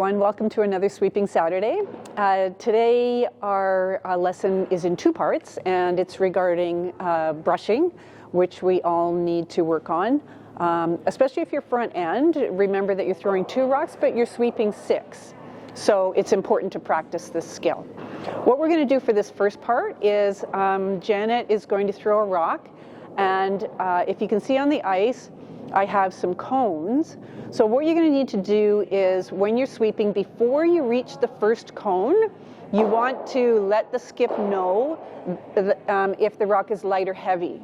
everyone. Welcome to another Sweeping Saturday. Today our lesson is in two parts, and it's regarding brushing, which we all need to work on. Especially if you're front end, remember that you're throwing 2 rocks, but you're sweeping 6. So it's important to practice this skill. What we're going to do for this first part is Janet is going to throw a rock, and if you can see on the ice, I have some cones. So what you're going to need to do is, when you're sweeping, before you reach the first cone, you want to let the skip know if the rock is light or heavy.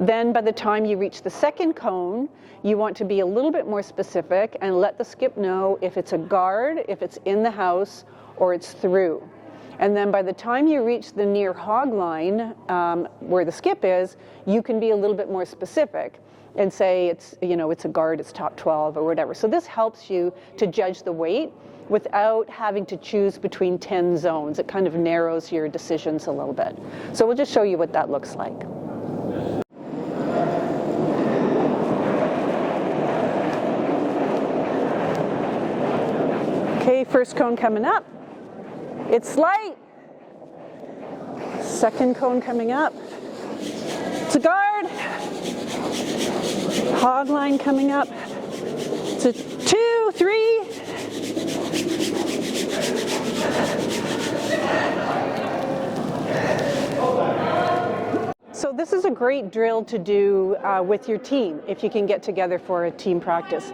Then by the time you reach the second cone, you want to be a little bit more specific and let the skip know if it's a guard, if it's in the house, or it's through. And then by the time you reach the near hog line, where the skip is, you can be a little bit more specific and say it's a guard, it's top 12 or whatever. So this helps you to judge the weight without having to choose between 10 zones. It kind of narrows your decisions a little bit. So we'll just show you what that looks like. Okay, first cone coming up. It's light. Second cone coming up. It's a guard. Hog line coming up. It's a 2, 3. So this is a great drill to do with your team if you can get together for a team practice.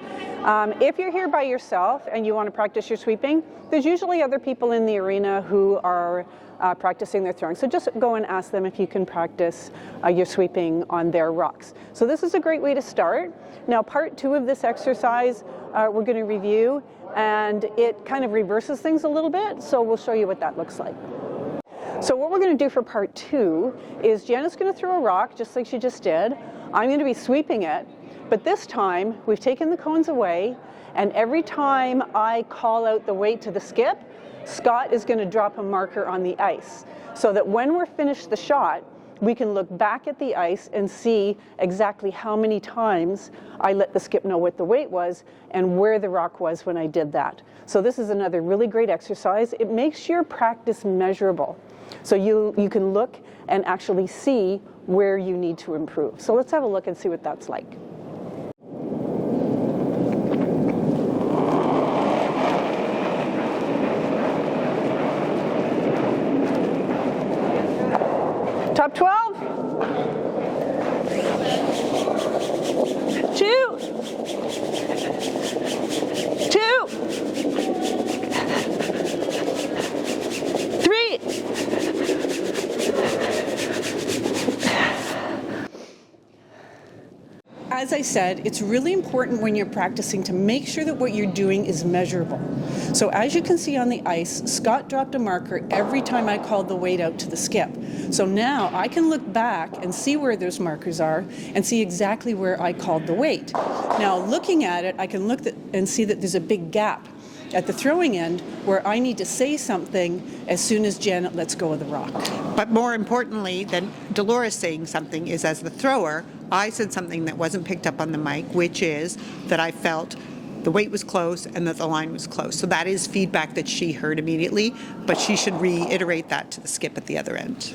If you're here by yourself and you want to practice your sweeping, there's usually other people in the arena who are practicing their throwing. So just go and ask them if you can practice your sweeping on their rocks. So this is a great way to start. Now, part 2 of this exercise we're going to review, and it kind of reverses things a little bit. So we'll show you what that looks like. So what we're going to do for part 2 is Janet's going to throw a rock just like she just did. I'm going to be sweeping it. But this time, we've taken the cones away, and every time I call out the weight to the skip, Scott is going to drop a marker on the ice, so that when we're finished the shot, we can look back at the ice and see exactly how many times I let the skip know what the weight was and where the rock was when I did that. So this is another really great exercise. It makes your practice measurable. So you can look and actually see where you need to improve. So let's have a look and see what that's like. Top 12. 2. 2. 3. As I said, it's really important when you're practicing to make sure that what you're doing is measurable. So as you can see on the ice, Scott dropped a marker every time I called the weight out to the skip. So now I can look back and see where those markers are and see exactly where I called the weight. Now looking at it, I can look and see that there's a big gap at the throwing end where I need to say something as soon as Janet lets go of the rock. But more importantly than Delores saying something is, as the thrower, I said something that wasn't picked up on the mic, which is that I felt the weight was close and that the line was close. So that is feedback that she heard immediately, but she should reiterate that to the skip at the other end.